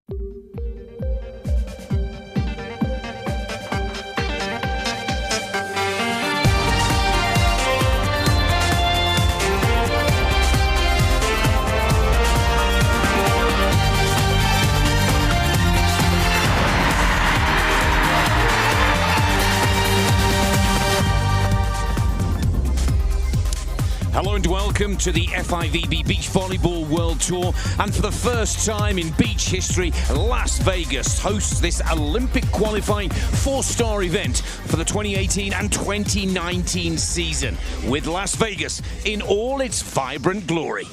Hello and welcome to the FIVB Beach Volleyball World Tour. And for the first time in beach history, Las Vegas hosts this Olympic qualifying four-star event for the 2018 and 2019 season, with Las Vegas in all its vibrant glory.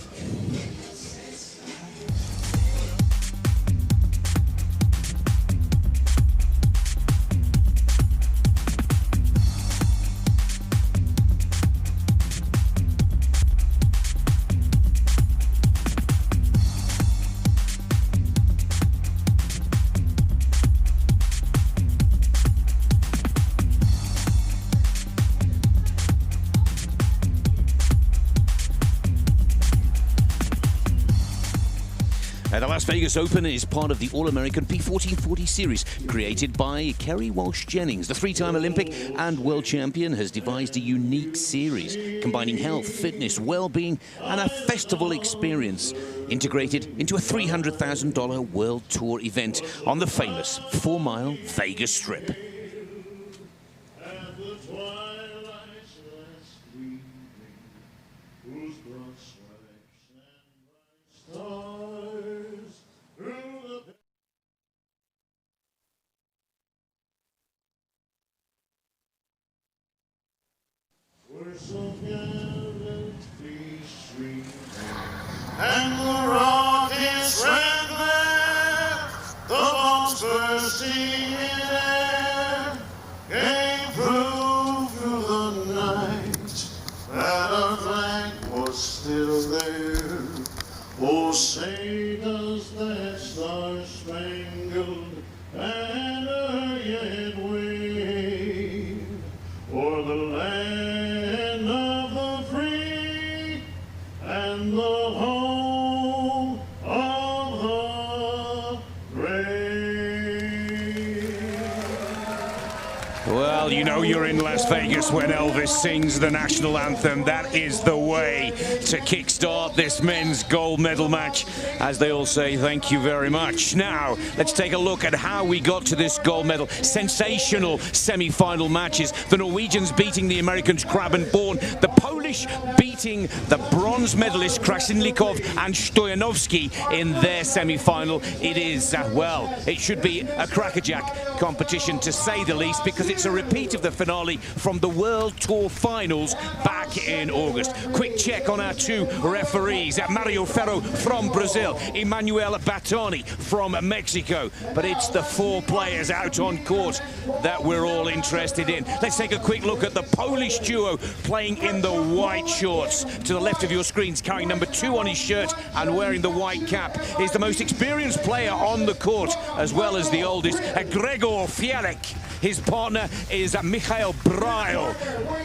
The Las Vegas Open is part of the All-American P1440 series created by Kerry Walsh-Jennings. The three-time Olympic and world champion has devised a unique series combining health, fitness, well-being and a festival experience integrated into a $300,000 World Tour event on the famous 4-mile Vegas Strip. We're so gallantly streaming, and the rockets red glare, the bombs bursting in air, came through the night, that our flag was still there. Oh, say does that star-spangled banner yet wave o'er the land of the free and the home of the brave. Well, you know you're in Las Vegas when Elvis sings the national anthem. That is the way to kickstart this men's gold medal match. As they all say, thank you very much. Now, let's take a look at how we got to this gold medal. Sensational semi-final matches. The Norwegians beating the Americans Krab and Born. The Polish beating the bronze medalists Krasinlikov and Stoyanovski in their semi-final. It is, well, it should be a crackerjack competition to say the least, because it's a repeat of the finale from the World Tour Finals back in August. Quick check on our two referees. Mario Ferro from Brazil, Emmanuel Batoni from Mexico. But it's the four players out on court that we're all interested in. Let's take a quick look at the Polish duo playing in the white shorts. To the left of your screens, carrying number 2 on his shirt and wearing the white cap, is the most experienced player on the court, as well as the oldest, Gregor Fialek. His partner is Michael Braille,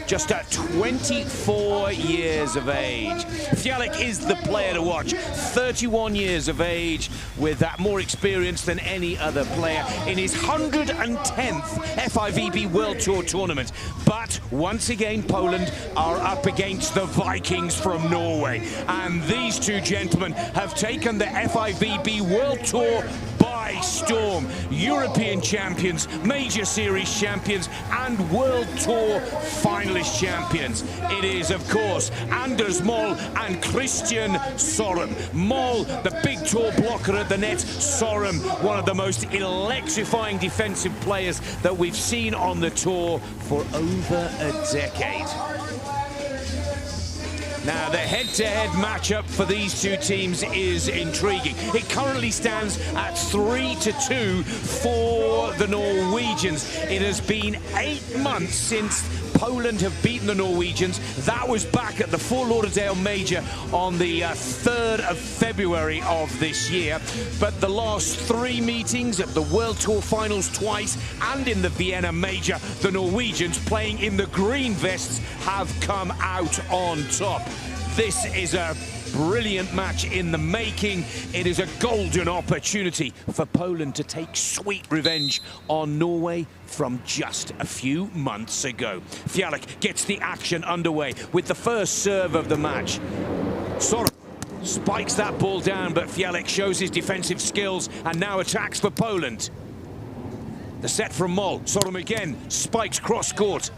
just at 24 years of age. Fialek is the player to watch. 31 years of age, with more experience than any other player in his 110th FIVB World Tour tournament. But once again, Poland are up against the Vikings from Norway. And these two gentlemen have taken the FIVB World Tour by storm. European champions, major series champions, and World Tour finalist champions. It is, of course, Anders Moll and Christian Sorum. Moll, the big tall blocker at the net. Sorum, one of the most electrifying defensive players that we've seen on the tour for over a decade. Now, the head-to-head matchup for these two teams is intriguing. It currently stands at 3-2 for the Norwegians. It has been 8 months since Poland have beaten the Norwegians. That was back at the Fort Lauderdale Major on the 3rd of February of this year. But the last 3 meetings at the World Tour Finals twice and in the Vienna Major, the Norwegians, playing in the green vests, have come out on top. This is a brilliant match in the making. It is a golden opportunity for Poland to take sweet revenge on Norway from just a few months ago. Fialek gets the action underway with the first serve of the match. Sorum spikes that ball down, but Fialek shows his defensive skills and now attacks for Poland. The set from Moll. Sorum again spikes cross-court.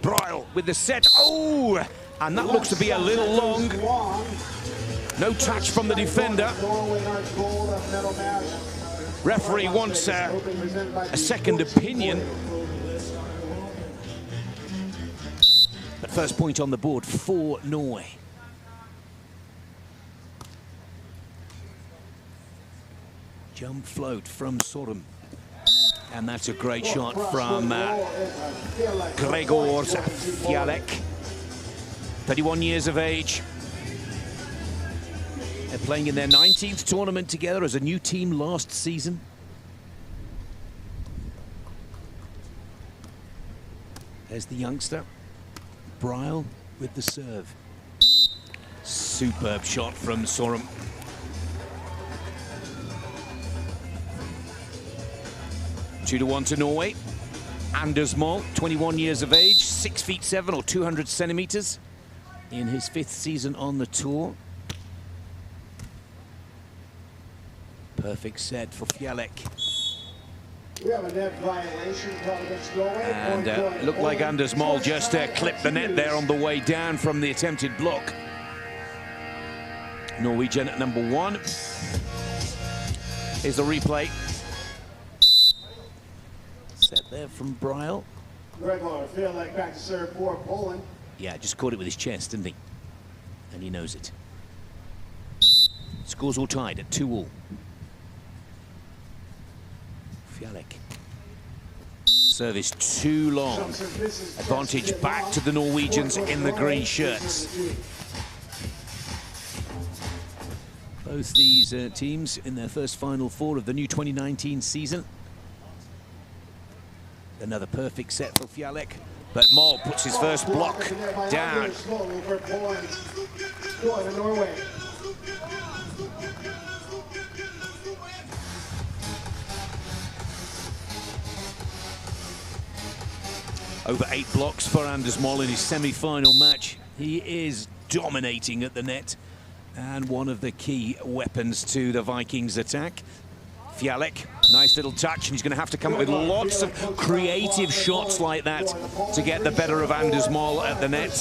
Bryle with the set. Oh! And that looks to be a little long. No touch from the defender. Referee wants a second opinion. But first point on the board for Norway. Jump float from Sorum. And that's a great shot from Gregor Fialek. 31 years of age. They're playing in their 19th tournament together as a new team last season. There's the youngster. Bryle with the serve. Superb shot from Sorum. Two to 1 to Norway. Anders Moll, 21 years of age, 6'7" or 200 centimeters. In his 5th season on the tour. Perfect set for Fialek. We have a net violation against Norway. And it looked like Anders Moll just clipped the net there on the way down from the attempted block. Norwegian at number 1. Here's the replay. Set there from Bryle. Gregor Fialek back to serve for Poland. Yeah, just caught it with his chest, didn't he? And he knows it. Scores all tied at 2-all. Fialek. Service too long. Advantage back to the Norwegians in the green shirts. Both these teams in their first Final Four of the new 2019 season. Another perfect set for Fialek. But Moll puts his first block down. Over 8 blocks for Anders Moll in his semi-final match. He is dominating at the net and one of the key weapons to the Vikings' attack. Fialek, nice little touch, and he's going to have to come up with lots of creative shots like that to get the better of Anders Moll at the net.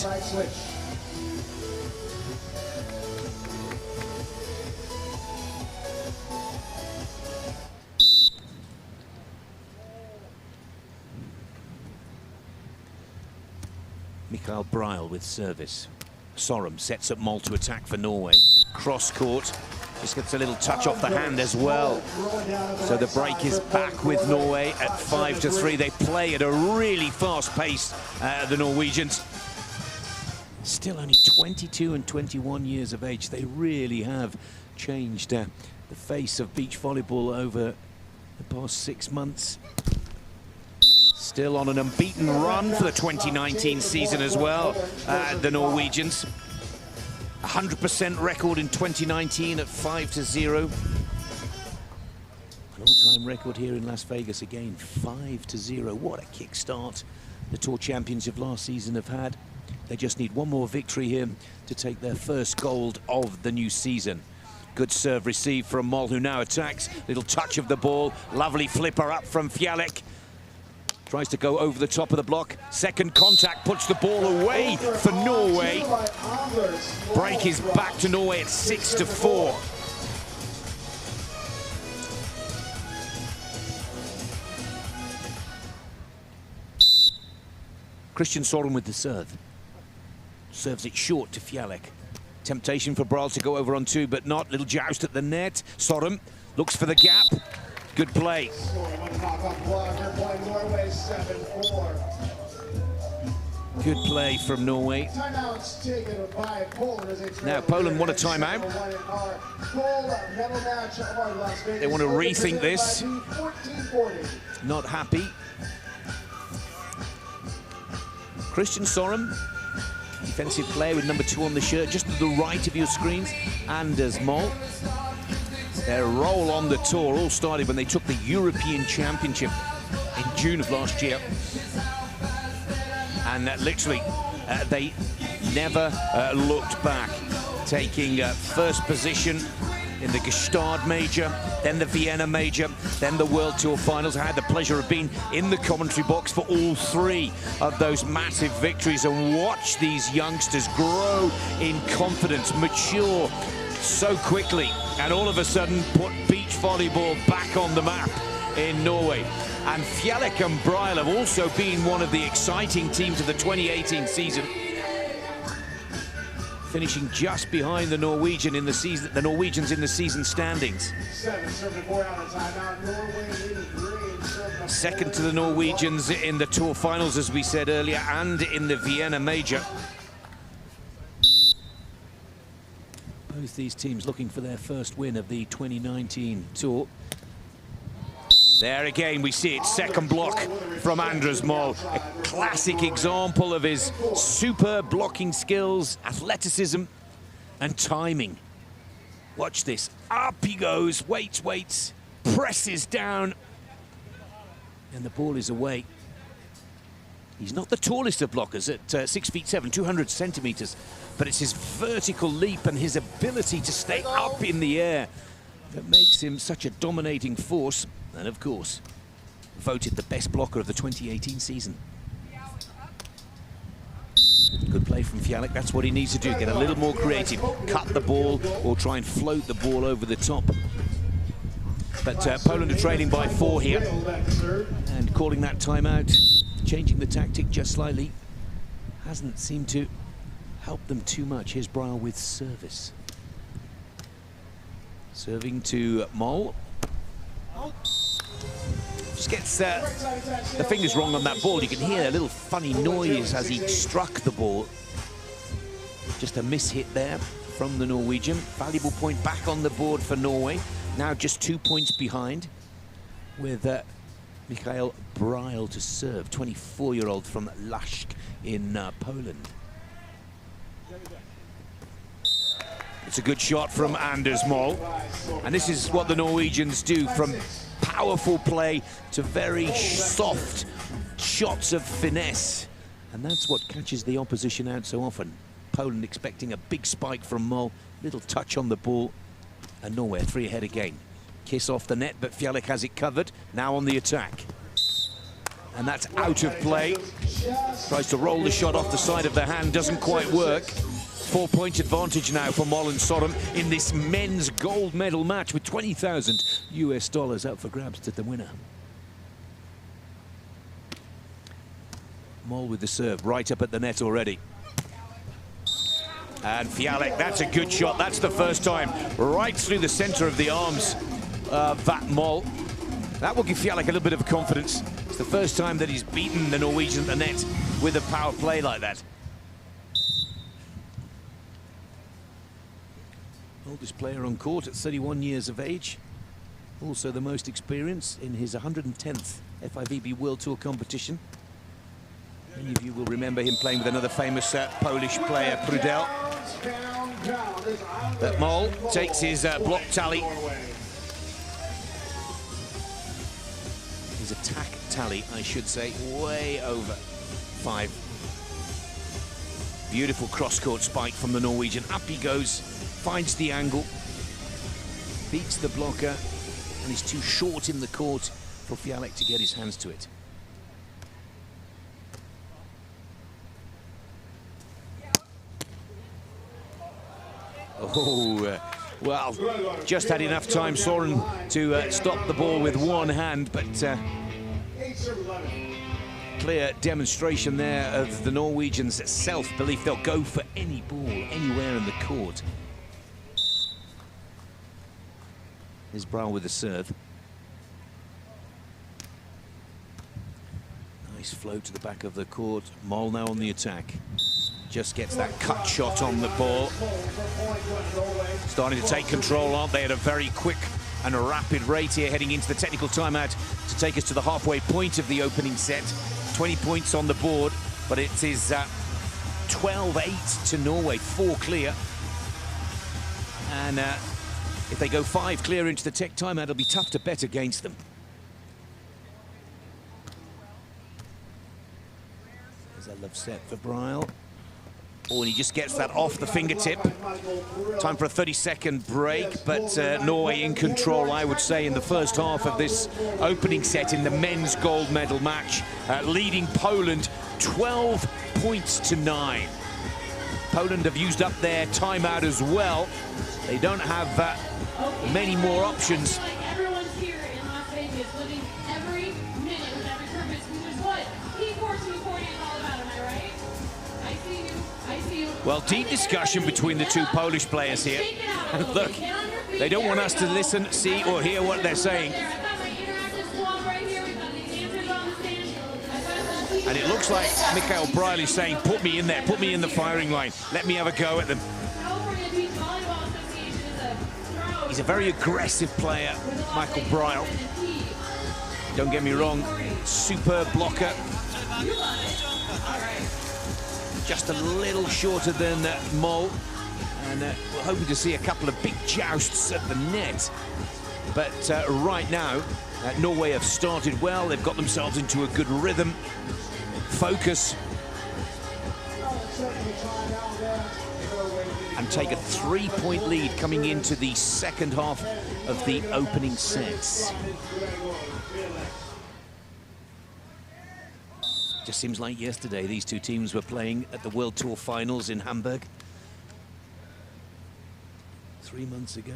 Mikael Bryle with service. Sorum sets up Moll to attack for Norway. Cross court. Just gets a little touch off the hand as well. So the break is back with Norway at 5-3. They play at a really fast pace, the Norwegians. Still only 22 and 21 years of age. They really have changed the face of beach volleyball over the past 6 months. Still on an unbeaten run for the 2019 season as well, the Norwegians. 100% record in 2019 at 5-0. An all-time record here in Las Vegas again, 5-0. What a kickstart the Tour champions of last season have had. They just need one more victory here to take their first gold of the new season. Good serve received from Moll, who now attacks. Little touch of the ball. Lovely flipper up from Fialek. Tries to go over the top of the block. Second contact puts the ball away for Norway. Break is back to Norway at 6-4. Christian Sorum with the serve. Serves it short to Fialek. Temptation for Bryle to go over on 2, but not. Little joust at the net. Sorum looks for the gap. Good play. Good play from Norway. Now Poland want a timeout. They want to rethink this. Not happy. Christian Sorum defensive player with number 2 on the shirt, just to the right of your screens, Anders Moll. Their role on the tour all started when they took the European Championship in June of last year. And literally, they never looked back, taking first position in the Gstaad Major, then the Vienna Major, then the World Tour Finals. I had the pleasure of being in the commentary box for all 3 of those massive victories and watch these youngsters grow in confidence, mature so quickly, and all of a sudden put beach volleyball back on the map in Norway. And Fjalek and Braille have also been one of the exciting teams of the 2018 season, finishing just behind the Norwegians in the season standings. Second to the Norwegians in the Tour Finals, as we said earlier, and in the Vienna Major. Both these teams looking for their first win of the 2019 Tour. There again, we see it, second block from Anders Moll. A classic example of his superb blocking skills, athleticism, and timing. Watch this, up he goes, waits, presses down, and the ball is away. He's not the tallest of blockers at 6'7", 200 centimeters, but it's his vertical leap and his ability to stay up in the air that makes him such a dominating force. And of course, voted the best blocker of the 2018 season. Good play from Fjalek, that's what he needs to do, get a little more creative, cut the ball or try and float the ball over the top. But Poland are trailing by 4 here, and calling that timeout, changing the tactic just slightly, hasn't seemed to help them too much. Here's Braille with service. Serving to Moll. Just gets the fingers wrong on that ball. You can hear a little funny noise as he struck the ball. Just a miss-hit there from the Norwegian. Valuable point back on the board for Norway. Now just 2 points behind, with Michael Braille to serve, 24-year-old from Lashk in Poland. It's a good shot from Anders Moll. And this is what the Norwegians do, from powerful play to very soft shots of finesse. And that's what catches the opposition out so often. Poland expecting a big spike from Moll, little touch on the ball, and Norway 3 ahead again. Kiss off the net, but Fjalek has it covered, now on the attack. And that's out of play. Tries to roll the shot off the side of the hand, doesn't quite work. 4-point advantage now for Moll and Sodom in this men's gold medal match, with $20,000 US up for grabs to the winner. Moll with the serve, right up at the net already. And Fjalek, that's a good shot. That's the first time, right through the center of the arms of that Moll. That will give Fjalek a little bit of confidence. It's the first time that he's beaten the Norwegian at the net with a power play like that. Oldest player on court at 31 years of age. Also the most experienced in his 110th FIVB World Tour competition. Many of you will remember him playing with another famous Polish player, Prudel. But Moll takes his block tally. His attack tally, I should say, way over 5. Beautiful cross-court spike from the Norwegian. Up he goes, finds the angle, beats the blocker, and he's too short in the court for Fjalek to get his hands to it. Oh, well, just had enough time, Soren, to stop the ball with one hand, but clear demonstration there of the Norwegians' self-belief. They'll go for any ball, anywhere in the court. Here's Braille with the serve. Nice flow to the back of the court. Moll now on the attack. Just gets that cut shot on the ball. Starting to take control, aren't they, at a very quick and a rapid rate here, heading into the technical timeout to take us to the halfway point of the opening set. 20 points on the board, but it is 12-8 to Norway, 4 clear. And if they go 5 clear into the tech timeout, it'll be tough to bet against them. There's a love set for Bryle. Oh, and he just gets that off the fingertip. Time for a 30-second break, but Norway in control, I would say, in the first half of this opening set in the men's gold medal match, leading Poland 12 points to 9. Poland have used up their timeout as well. They don't have many more options. Everyone's here in Las Vegas, living every minute with every purpose, which is what P4 is all about, am I right? I see you. Well, deep discussion between the two Polish players here. Look, they don't want us to listen, see, or hear what they're saying. And it looks like Michael Bryle is saying, put me in there, put me in the firing line. Let me have a go at them. He's a very aggressive player, Michael Bryle. Don't get me wrong, superb blocker. Just a little shorter than Mol. And we're hoping to see a couple of big jousts at the net. But right now, Norway have started well. They've got themselves into a good rhythm. Focus. And take a 3-point lead coming into the second half of the opening sets. Just seems like yesterday these two teams were playing at the World Tour Finals in Hamburg. 3 months ago.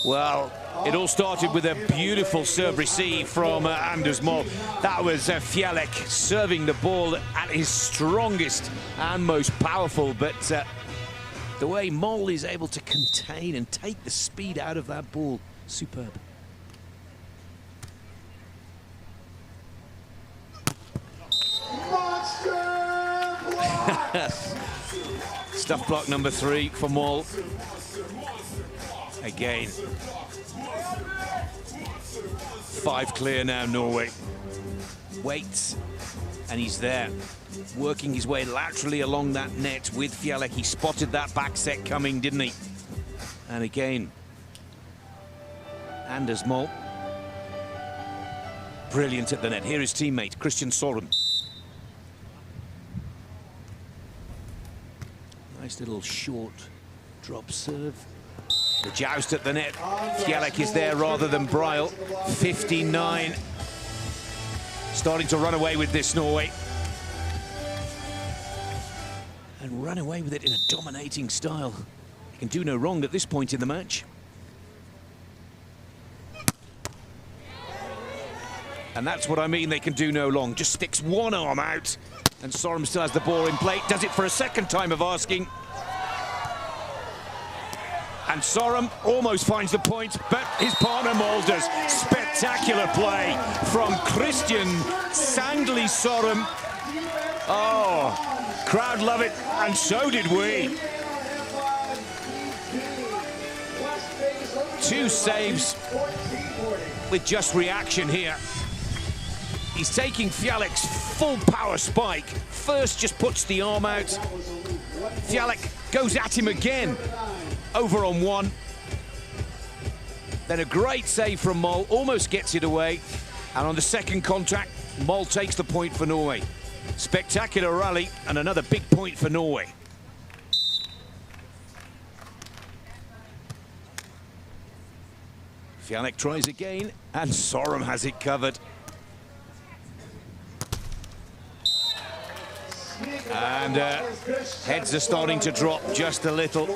Well, it all started with a beautiful serve receive from Anders Mol. That was Fialek serving the ball at his strongest and most powerful, but the way Mol is able to contain and take the speed out of that ball, superb. Stuff block number 3 for Mol. Again. 5 clear now, Norway. Waits, and he's there. Working his way laterally along that net with Fialek. He spotted that back set coming, didn't he? And again, Anders Mol. Brilliant at the net. Here is teammate, Christian Sorum. Nice little short drop serve. The joust at the net. Fialek is there rather than Bryle. 59. Starting to run away with this, Norway. And run away with it in a dominating style. They can do no wrong at this point in the match. And that's what I mean, they can do no wrong. Just sticks one arm out. And Sorum still has the ball in play. Does it for a second time of asking. And Sorum almost finds the point, but his partner Mol does. Spectacular play from Christian Sandli Sorum. Oh, crowd love it, and so did we. 2 saves with just reaction here. He's taking Fialek's full power spike. First just puts the arm out. Fialek goes at him again. Over on 1. Then a great save from Mol, almost gets it away. And on the second contact, Mol takes the point for Norway. Spectacular rally and another big point for Norway. Fialek tries again, and Sorum has it covered. And heads are starting to drop just a little.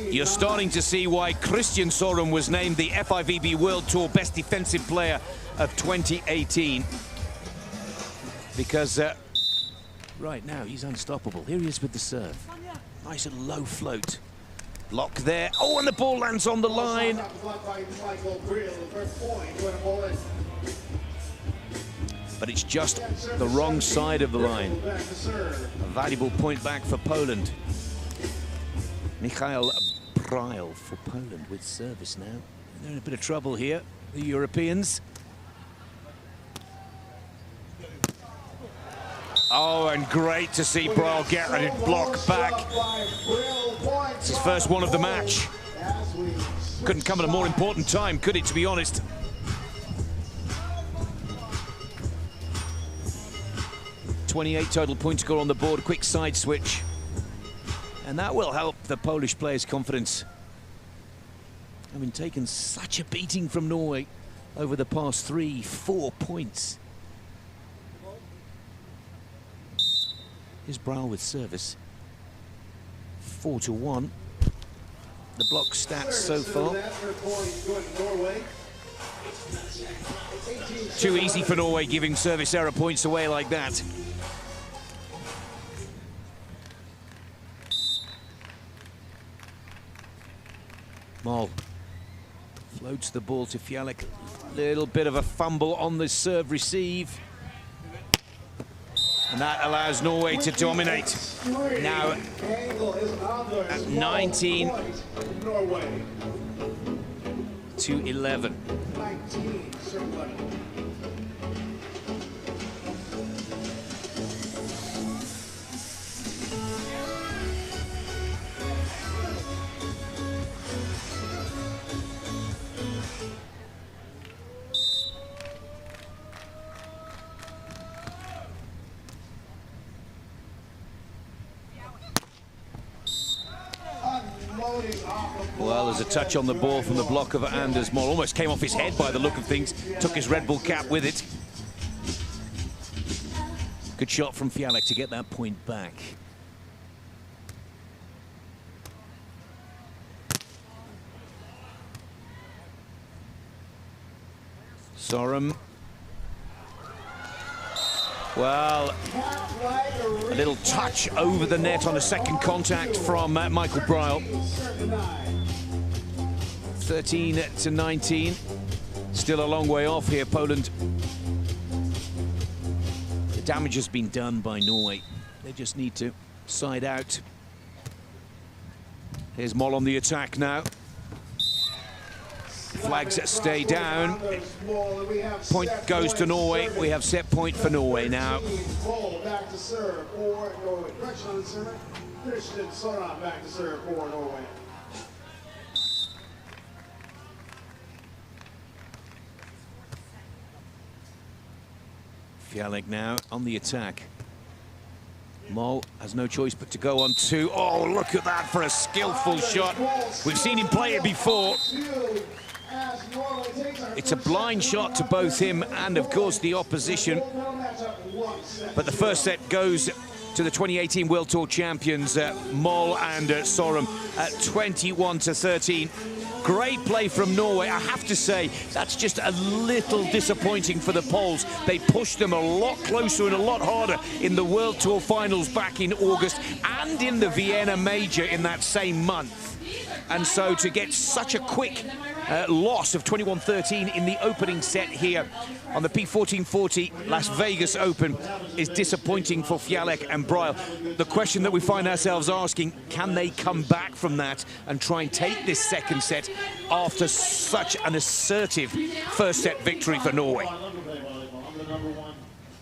You're starting to see why Christian Sorum was named the FIVB World Tour Best Defensive Player of 2018. Because right now he's unstoppable. Here he is with the serve. Nice and low float. Block there. Oh, and the ball lands on the line. But it's just the wrong side of the line. A valuable point back for Poland. Michael Bryle for Poland with service now. They're in a bit of trouble here, the Europeans. Oh, and great to see Brawl get a block back. It's his first one of the match. Couldn't come at a more important time, could it, to be honest? .28 total point score on the board, quick side switch. And that will help the Polish players' confidence. Having taken such a beating from Norway over the past 3-4 points. Here's Brawl with service. 4-1. The block stats so far. Too easy for Norway giving service error points away like that. Moll floats the ball to Fialek. Little bit of a fumble on the serve receive. And that allows Norway to dominate. Now at 19-11. Well, there's a touch on the ball from the block of Anders Moll. Almost came off his head by the look of things. Took his Red Bull cap with it. Good shot from Fialek to get that point back. Sorum. Well, a little touch over the net on a second contact from Michael Brawl. 13-19. Still a long way off here, Poland. The damage has been done by Norway. They just need to side out. Here's Moll on the attack now. Flags stay down. Point goes to Norway. We have set point for Norway now. Back to serve for Norway. Correction on the serve. Christian Sorum back to serve for Norway. Fialek now on the attack. Moll has no choice but to go on two. Oh, look at that for a skillful shot. We've seen him play it before. It's a blind shot to both him and, of course, the opposition. But the first set goes to the 2018 World Tour champions, Moll and Sorum, at 21-13. Great play from Norway. I have to say, that's just a little disappointing for the Poles. They pushed them a lot closer and a lot harder in the World Tour finals back in August and in the Vienna Major in that same month. And so to get such a quick loss of 21-13 in the opening set here on the P1440 Las Vegas Open is disappointing for Fialek and Brawl. The question that we find ourselves asking, can they come back from that and try and take this second set after such an assertive first set victory for Norway? I'm the number one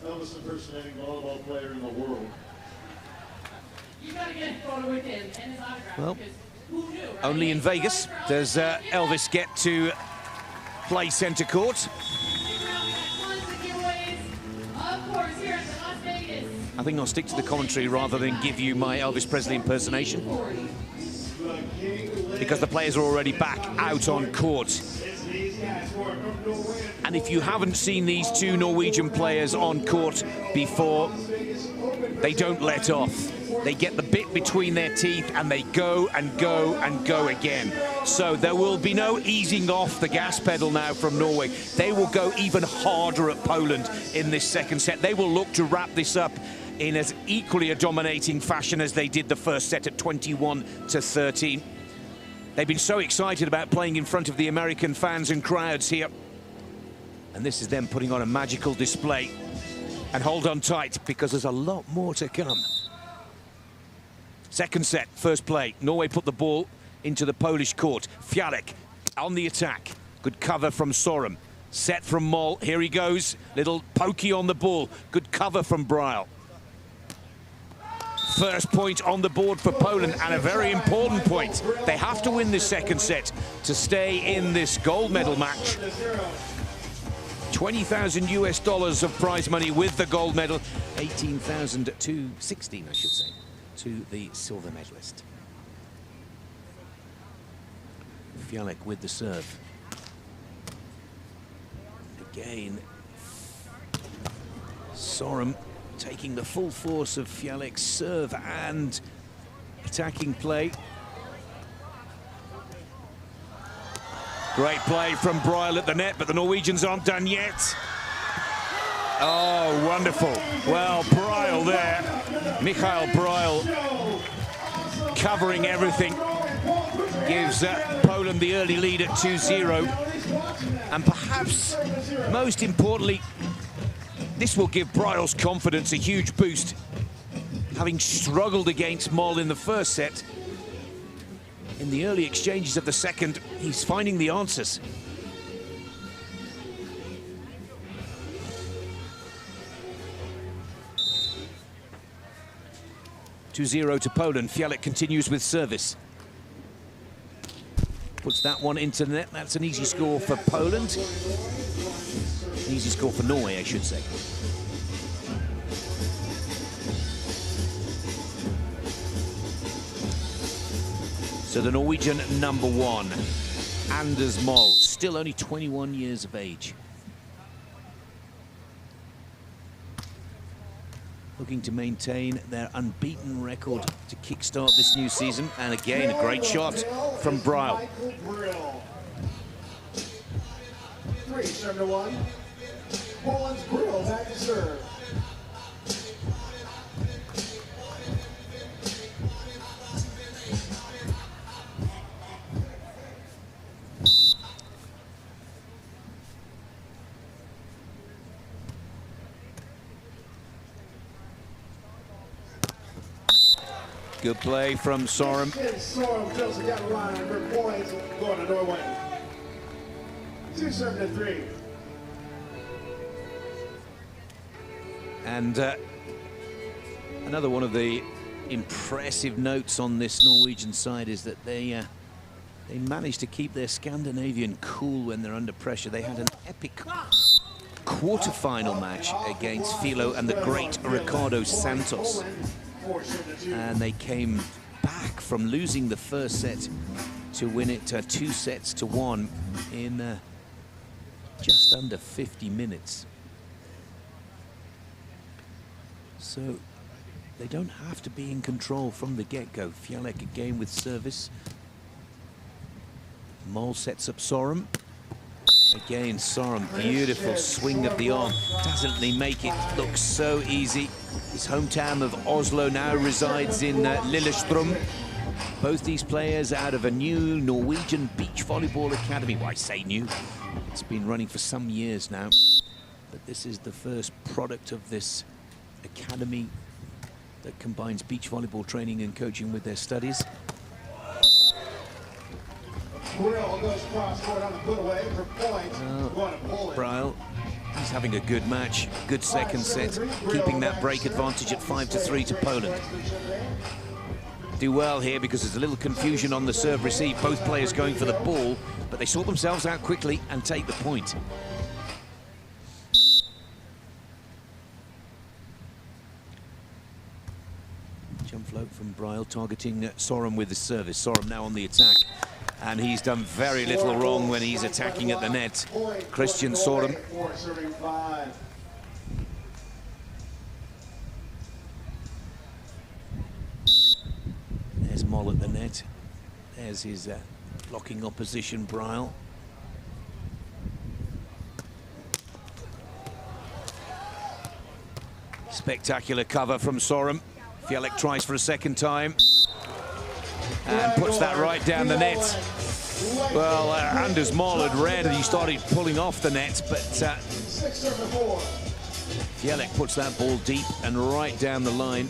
Elvis impersonating volleyball player in the world. You gotta get a photo with him and his autograph. Well, who knew, right? only in Vegas does Elvis get to play center court. I think I'll stick to the commentary rather than give you my Elvis Presley impersonation, because the players are already back out on court. And if you haven't seen these two Norwegian players on court before, they don't let off. They get the bit between their teeth and they go and go and go again. So there will be no easing off the gas pedal now from Norway. They will go even harder at Poland in this second set. They will look to wrap this up in as equally a dominating fashion as they did the first set at 21-13. They've been so excited about playing in front of the American fans and crowds here. And this is them putting on a magical display. And hold on tight, because there's a lot more to come. Second set, first play. Norway put the ball into the Polish court. Fialek on the attack. Good cover from Sorum. Set from Moll. Here he goes. Little pokey on the ball. Good cover from Brawl. First point on the board for Poland, and a very important point. They have to win this second set to stay in this gold medal match. 20,000 US dollars of prize money with the gold medal. 18,000 to 16, I should say, to the silver medalist. Fialek with the serve. Again, Sorum taking the full force of Fialek's serve and attacking play. Great play from Bryle at the net, but the Norwegians aren't done yet. Oh, wonderful. Well, Bryle there. Michael Bryle covering everything. Gives Poland the early lead at 2-0. And perhaps most importantly, this will give Bryle's confidence a huge boost. Having struggled against Moll in the first set, in the early exchanges of the second, he's finding the answers. (2-0) to Poland. Fialek continues with service. Puts that one into the net. That's an easy score for Poland. An easy score for Norway, I should say. So the Norwegian #1, Anders Moll, still only 21 years of age. Looking to maintain their unbeaten record to kickstart this new season. And again, a great shot from Bryle. 3-7-1. Poland's Bryle back to serve. Good play from Sorum. Sorum fills the down line for points going to Norway. 2-7-3. And another one of the impressive notes on this Norwegian side is that they managed to keep their Scandinavian cool when they're under pressure. They had an epic quarter-final match against Filo and the great Ricardo Santos. And they came back from losing the first set to win it 2-1 in just under 50 minutes. So they don't have to be in control from the get-go. Fialek again with service. Moll sets up Sorum. Again, Sorum, beautiful swing of the arm. Doesn't he make it look so easy? His hometown of Oslo now resides in Lillestrøm. Both these players out of a new Norwegian beach volleyball academy. Well, I say new. It's been running for some years now. But this is the first product of this academy that combines beach volleyball training and coaching with their studies. Bryle goes cross-court on the put away for points. Going to Poland. Bryle, he's having a good match, good second set, keeping that break advantage at 5-3 to Poland. Do well here because there's a little confusion on the serve receive. Both players going for the ball, but they sort themselves out quickly and take the point. Jump float from Bryle, targeting Sorum with the service. Sorum now on the attack. And he's done very little wrong when he's attacking at the net. Christian Sorum. There's Moll at the net. There's his blocking opposition, Bryle. Spectacular cover from Sorum. Fialek tries for a second time. And puts that right down the net. Well, Anders Moll had read and he started pulling off the net, but Fialek puts that ball deep and right down the line.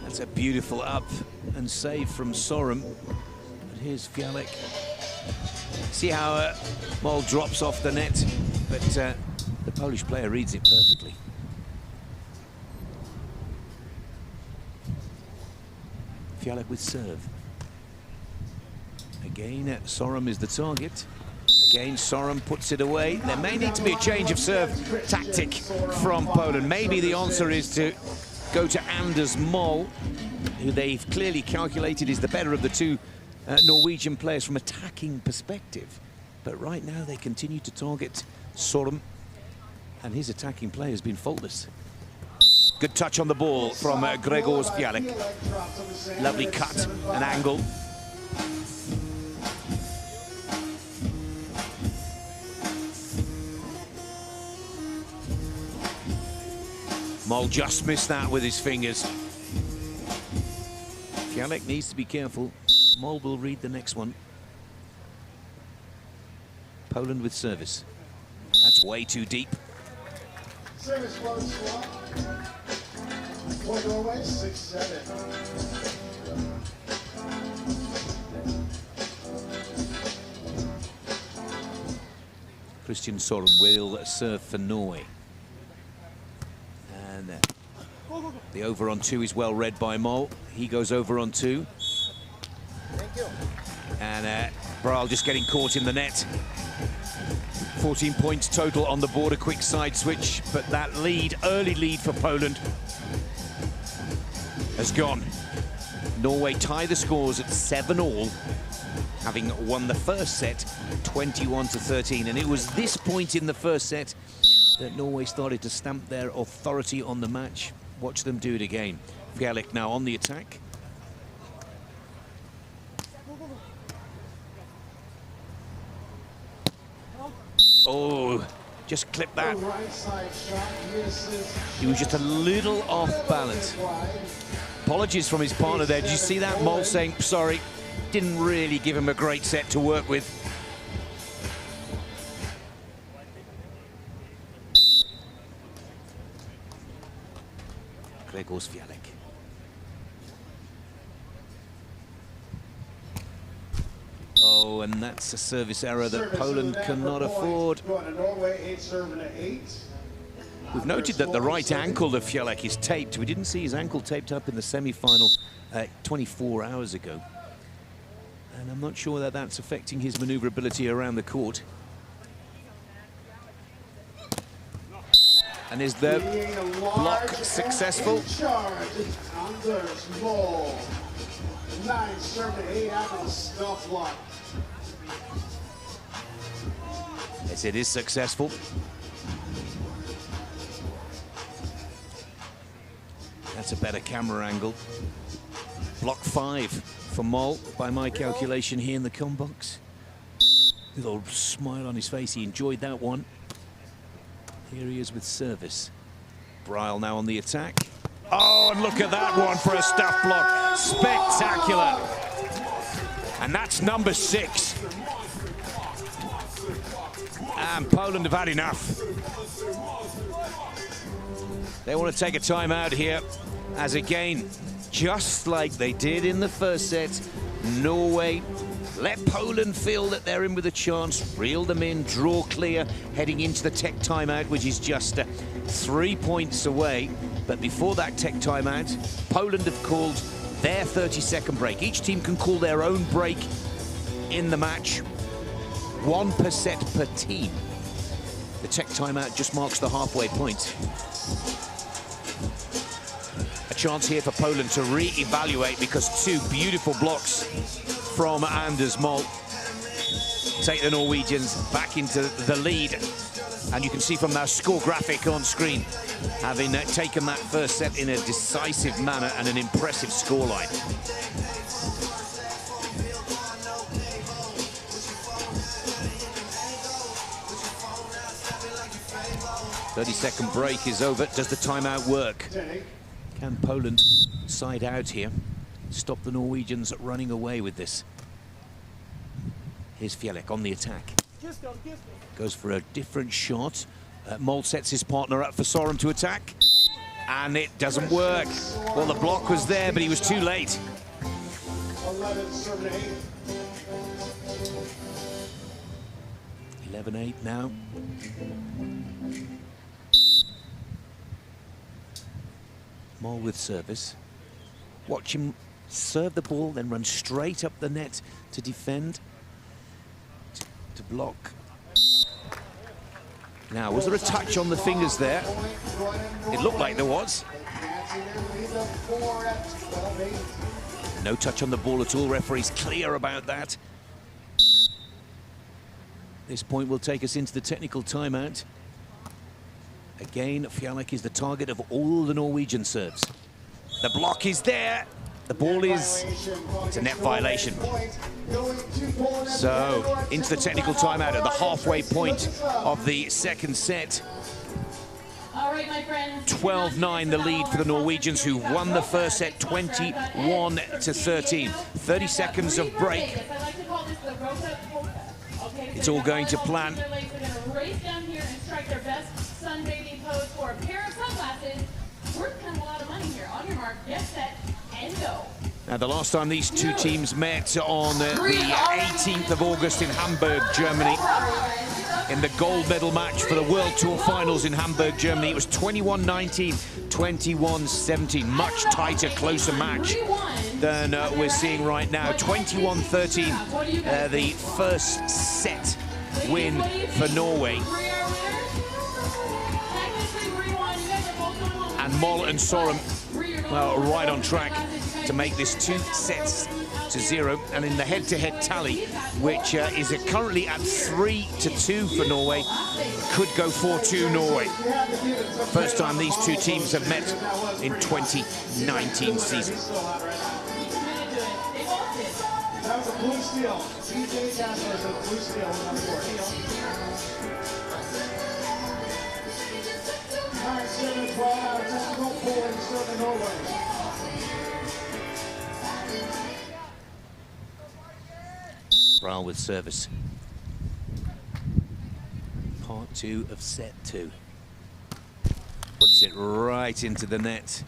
That's a beautiful up and save from Sorum. But here's Fialek. See how Moll drops off the net, but the Polish player reads it perfectly. Fialek with serve. Again, Sorum is the target. Again, Sorum puts it away. There may need to be a change of serve tactic from Poland. Maybe the answer is to go to Anders Moll, who they've clearly calculated is the better of the two Norwegian players from attacking perspective. But right now they continue to target Sorum, and his attacking play has been faultless. Good touch on the ball from Gregors Fialek. Lovely cut and angle. Moll just missed that with his fingers. Fialek needs to be careful. Moll will read the next one. Poland with service. That's way too deep. Service one swap. For Norway, 6-7. Christian Sorum will serve for Norway. And the over on 2 is well read by Moll. He goes over on 2. Thank you. And Braal just getting caught in the net. 14 points total on the board, a quick side switch, but that lead, early lead for Poland, has gone. Norway tie the scores at 7-all, having won the first set 21-13. And it was this point in the first set that Norway started to stamp their authority on the match. Watch them do it again. Fialek now on the attack. Oh, just clip that. He was just a little off balance. Apologies from his partner there. Did you see that? Moll saying, sorry, didn't really give him a great set to work with. Gregors Fialek. Oh, and that's a service error that Poland cannot afford. We've noted that the right ankle of Fialek is taped. We didn't see his ankle taped up in the semi-final 24 hours ago. And I'm not sure that that's affecting his maneuverability around the court. And is the block successful? Yes, it is successful. That's a better camera angle. Block 5 for Moll, by my calculation here in the com box. Little smile on his face, he enjoyed that one. Here he is with service. Braal now on the attack. Oh, and look at that one for a staff block. Spectacular. And that's number 6. And Poland have had enough. They want to take a timeout here, as again, just like they did in the first set, Norway let Poland feel that they're in with a chance, reel them in, draw clear, heading into the tech timeout, which is just 3 points away. But before that tech timeout, Poland have called their 30-second break. Each team can call their own break in the match, 1 per set per team. The tech timeout just marks the halfway point. A chance here for Poland to re-evaluate, because 2 beautiful blocks from Anders Moll take the Norwegians back into the lead. And you can see from their score graphic on screen, having taken that first set in a decisive manner and an impressive scoreline. "30-second break is over. Does the timeout work? Can Poland side out here? Stop the Norwegians running away with this?" Here's Fialek on the attack. Goes for a different shot. Moll sets his partner up for Sorum to attack. And it doesn't work. Well, the block was there, but he was too late. 11-8 now. Moll with service. Watch him serve the ball, then run straight up the net to defend, to block. Now, was there a touch on the fingers there? It looked like there was. No touch on the ball at all. Referee's clear about that. This point will take us into the technical timeout. Again, Fialek is the target of all the Norwegian serves. The block is there. The ball is, it's a net violation. So, into the technical timeout at the halfway point of the second set. All right, my friends. 12-9 the lead for the Norwegians, who won the first set 21-13. 30 seconds of break. It's all going to plan. They're going to race down here and strike their best sunbathing pose for a pair of sunglasses. Worth kind of a lot of money here. On your mark, get set, and go. Now, the last time these two teams met on the 18th of August in Hamburg, Germany, in the gold medal match for the World Tour Finals in Hamburg, Germany, it was 21-19, 21-17. Much tighter, closer match than we're seeing right now. 21-13, the first set win for Norway. And Moll and Sorum, well, right on track to make this 2-0. And in the head-to-head tally, which is currently at 3-2 for Norway, could go 4-2 Norway. First time these two teams have met in 2019 season. That was a blue steal. DJ Gasler is a blue steal on the court. 9-7-12 out of technical pulling serving Norway. Brawl with service. Part 2 of set 2. Puts it right into the net.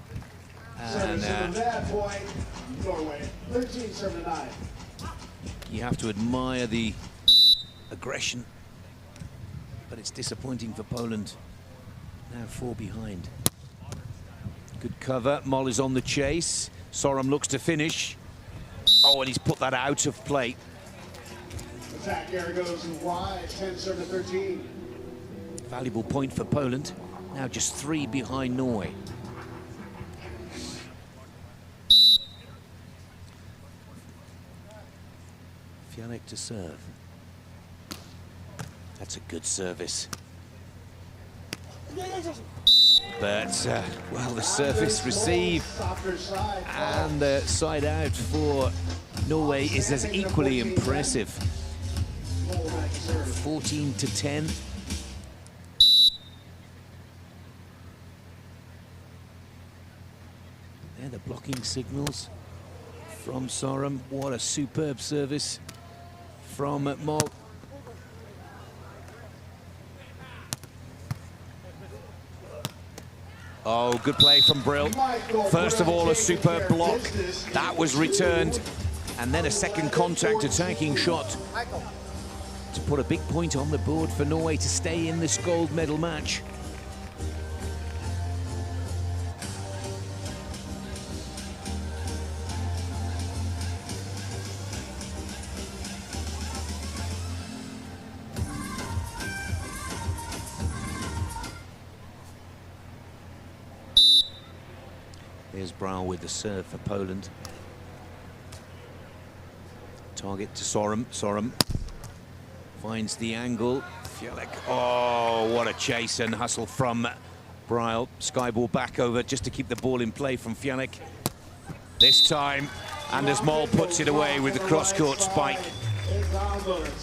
And that point, Norway 13-9. You have to admire the aggression, but it's disappointing for Poland. Now 4 behind. Good cover. Moll is on the chase. Sorum looks to finish. Oh, and he's put that out of play. Attack here goes wide, 10-13. Valuable point for Poland. Now just 3 behind Norway. Fialek to serve. That's a good service. But, well, the service receive and the side out for Norway is as equally impressive. 14-10. There, the blocking signals from Sorum. What a superb service from Moll. Oh, good play from Brill. First of all, a superb block. That was returned. And then a second contact attacking shot to put a big point on the board for Norway to stay in this gold medal match. There's Brawl with the serve for Poland. Target to Sorum. Sorum finds the angle. Fialek. Oh, what a chase and hustle from Brawl. Skyball back over just to keep the ball in play from Fialek. This time, Anders Moll puts it away with the cross-court spike.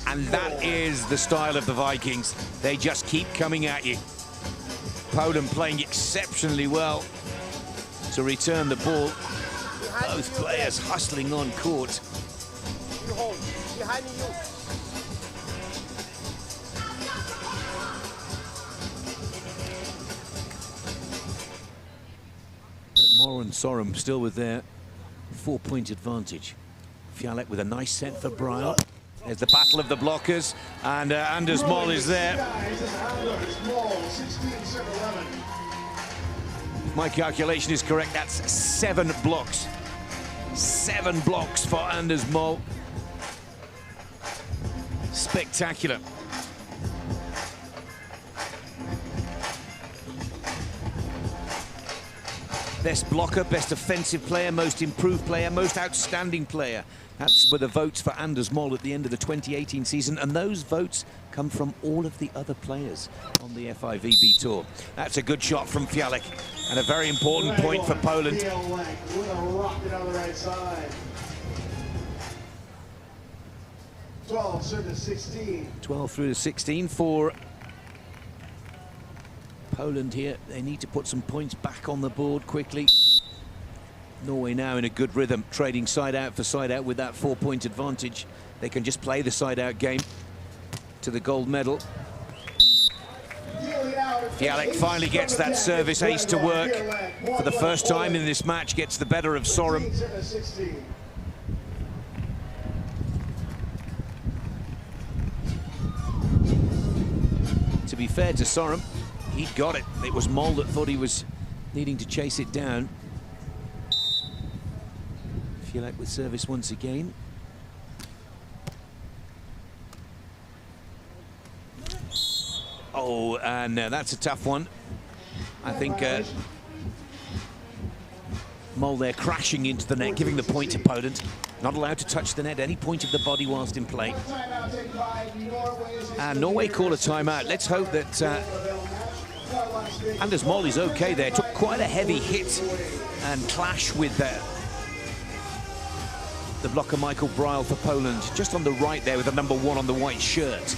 And that is the style of the Vikings. They just keep coming at you. Poland playing exceptionally well to return the ball. Both players hustling on court. But Moll and Sorum still with their 4-point advantage. Fialek with a nice set for Brawl. There's the battle of the blockers, and Anders Moll is there. My calculation is correct, that's 7 blocks. 7 blocks for Anders Mol. Spectacular. Best blocker, best offensive player, most improved player, most outstanding player. That's were the votes for Anders Mol at the end of the 2018 season, and those votes come from all of the other players on the FIVB tour. That's a good shot from Fialek, and a very important point for Poland. With a rocket on the right side. 12 serve to 16. 12 through to 16 for Poland here. They need to put some points back on the board quickly. Norway now in a good rhythm, trading side out for side out with that 4-point advantage. They can just play the side out game to the gold medal. Fialek finally gets that service ace to work for the first time in this match, gets the better of Sorum. To be fair to Sorum, he got it. It was Mol that thought he was needing to chase it down. Fialek with service once again. Oh, and that's a tough one. I think Mol there crashing into the net, giving the point to Poland. Not allowed to touch the net any point of the body whilst in play. And Norway call a timeout. Let's hope that Anders Mol is okay there. Took quite a heavy hit and clash with the blocker Michael Bryle for Poland, just on the right there with the number 1 on the white shirt.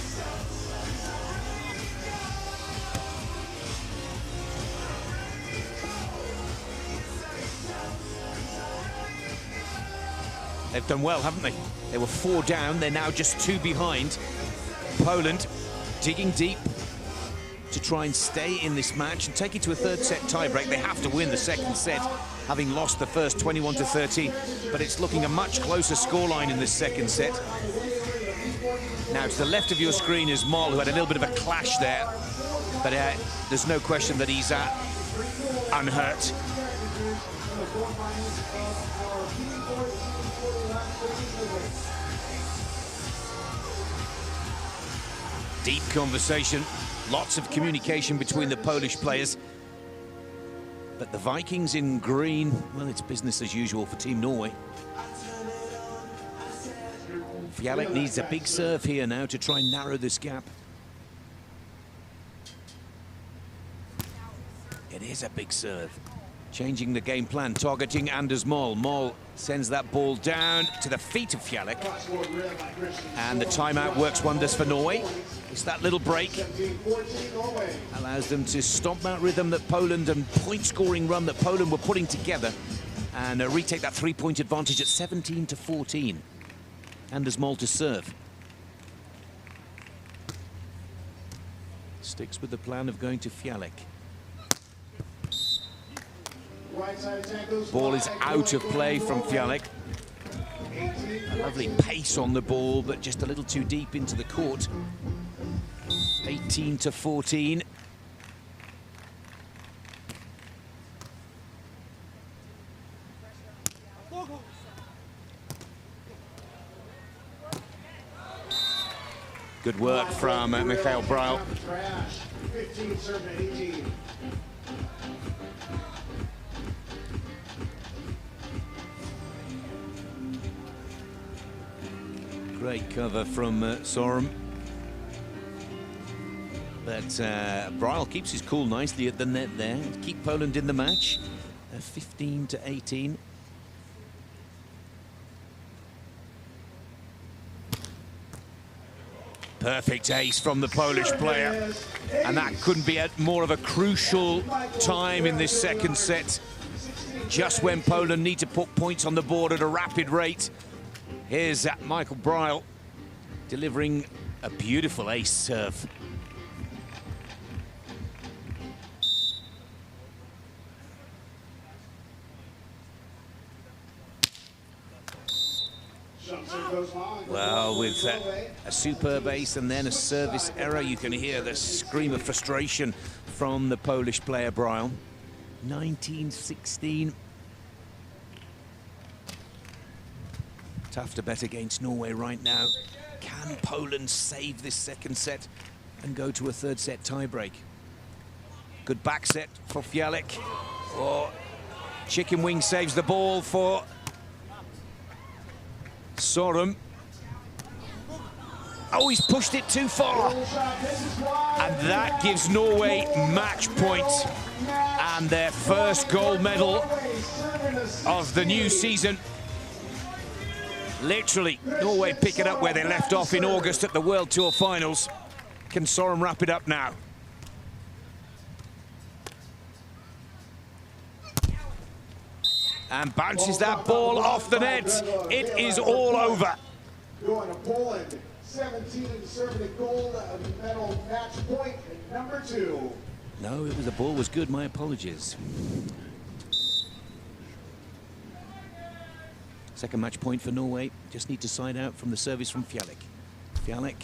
They've done well, haven't they? They were 4 down, they're now just 2 behind. Poland digging deep to try and stay in this match and take it to a 3rd set tiebreak. They have to win the 2nd set, having lost the first 21-13, but it's looking a much closer scoreline in this 2nd set. Now to the left of your screen is Mol, who had a little bit of a clash there, but there's no question that he's unhurt. Deep conversation, lots of communication between the Polish players. But the Vikings in green, well, it's business as usual for Team Norway. Fialek needs a big serve here now to try and narrow this gap. It is a big serve. Changing the game plan, targeting Anders Mol. Mol sends that ball down to the feet of Fialek. And the timeout works wonders for Norway. It's that little break. Allows them to stop that rhythm that Poland and point-scoring run that Poland were putting together and retake that 3-point advantage at 17-14. Anders Mol to serve. Sticks with the plan of going to Fialek. Ball is out of play from Fialek. A lovely pace on the ball, but just a little too deep into the court. 18-14. Good work from Michael Bryle. 15 serve to 18. Great cover from Sorum. But Bryle keeps his cool nicely at the net there. Keep Poland in the match. 15-18. Perfect ace from the Polish player. And that couldn't be at more of a crucial time in this 2nd set. Just when Poland need to put points on the board at a rapid rate. Here's Michael Bryle delivering a beautiful ace serve. Well, with a superb ace and then a service error, you can hear the scream of frustration from the Polish player Bryle. 19-16. Tough to bet against Norway right now. Can Poland save this second set and go to a third set tiebreak? Good back set for Fialek. Or chicken wing saves the ball for Sorum. Oh, he's pushed it too far. And that gives Norway match point and their first gold medal of the new season. Literally, Norway pick it up where they left off in August at the World Tour Finals. Can Sorum wrap it up now? And bounces that ball off the net. It is all over. Going to Poland, 17 serving the gold medal match point, number 2. No, the ball was good. My apologies. Second match point for Norway. Just need to side out from the service from Fialek. Fialek.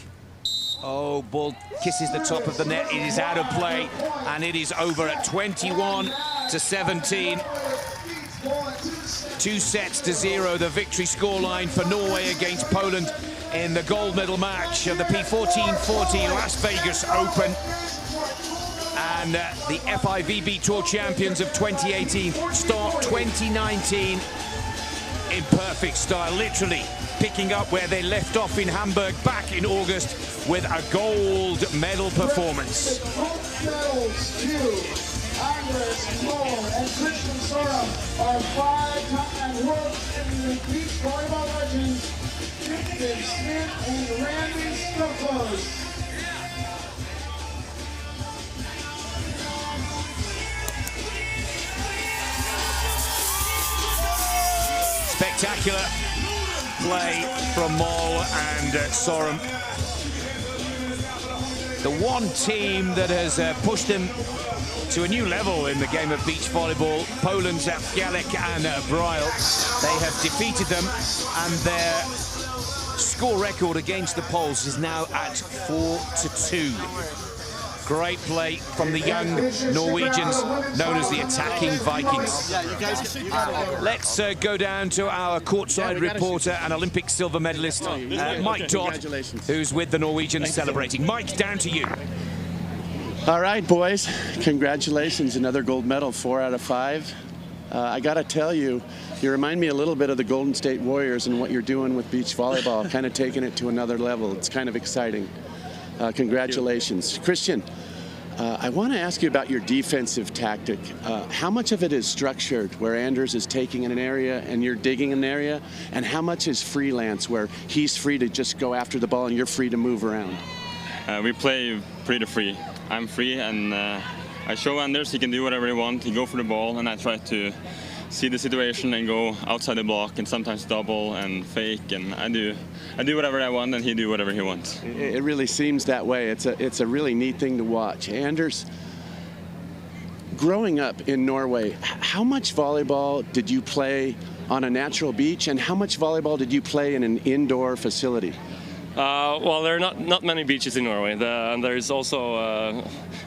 Oh, ball kisses the top of the net. It is out of play, and it is over at 21-17. 2-0, the victory scoreline for Norway against Poland in the gold medal match of the P14-40 Las Vegas Open. And the FIVB Tour champions of 2018 start 2019 in perfect style, literally picking up where they left off in Hamburg back in August with a gold medal performance. Gold medals to Anders Moll and Christian Sorum are 5-time world beach volleyball legends, Dave Smith and Randy Stokos. Spectacular play from Moll and Sorum. The one team that has pushed them to a new level in the game of beach volleyball, Poland's Fialek and Bryle. They have defeated them, and their score record against the Poles is now at 4-2. Great play from the young Norwegians, known as the attacking Vikings. Let's go down to our courtside reporter and Olympic silver medalist, Mike Dodd, who's with the Norwegians celebrating. Mike, down to you. All right, boys. Congratulations, another gold medal, 4 out of 5. I got to tell you, you remind me a little bit of the Golden State Warriors and what you're doing with beach volleyball, kind of taking it to another level. It's kind of exciting. Congratulations. Christian, I want to ask you about your defensive tactic. How much of it is structured, where Anders is taking in an area and you're digging an area, and how much is freelance, where he's free to just go after the ball and you're free to move around? We play pretty free. I'm free, and I show Anders he can do whatever he wants. He go for the ball, and I try to see the situation and go outside the block and sometimes double and fake, and I do whatever I want and he do whatever he wants. It really seems that way. It's a really neat thing to watch. Anders, growing up in Norway, how much volleyball did you play on a natural beach, and how much volleyball did you play in an indoor facility? Well, there are not many beaches in Norway, and there's also a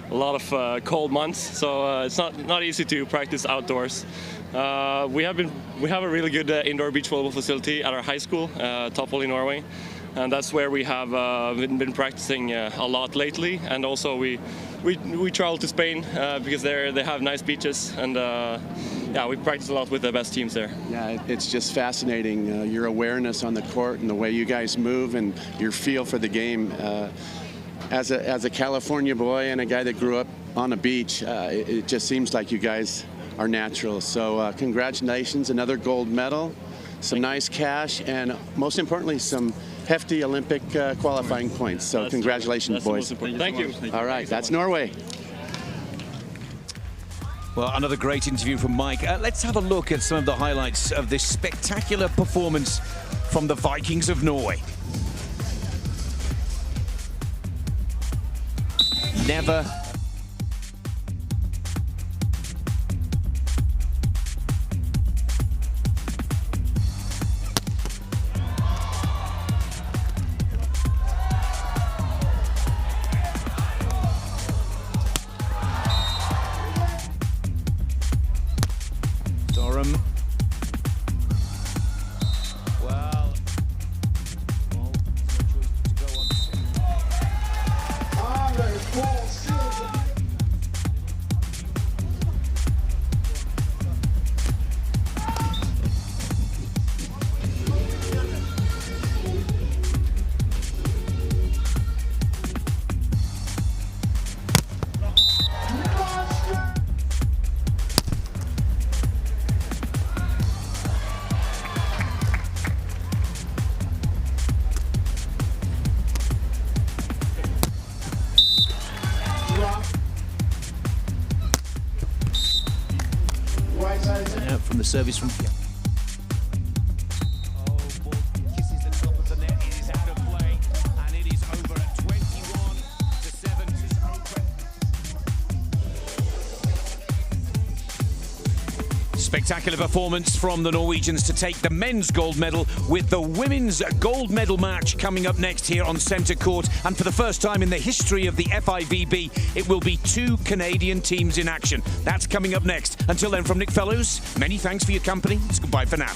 lot of cold months, so it's not easy to practice outdoors. We have a really good indoor beach volleyball facility at our high school, Toppol in Norway, and that's where we have been practicing a lot lately. And also we travel to Spain because they have nice beaches, and yeah, we practice a lot with the best teams there. Yeah, it's just fascinating, your awareness on the court and the way you guys move and your feel for the game. As a California boy and a guy that grew up on a beach, it just seems like you guys are natural. So congratulations, another gold medal, some nice cash, and most importantly, some hefty Olympic qualifying points. So congratulations, boys. Thank you. All right, that's Norway. Well, another great interview from Mike. Let's have a look at some of the highlights of this spectacular performance from the Vikings of Norway. Never Sorum. Well, the service from... Spectacular performance from the Norwegians to take the men's gold medal, with the women's gold medal match coming up next here on centre court. And for the first time in the history of the FIVB, it will be 2 Canadian teams in action. That's coming up next. Until then, from Nick Fellows, many thanks for your company. It's goodbye for now.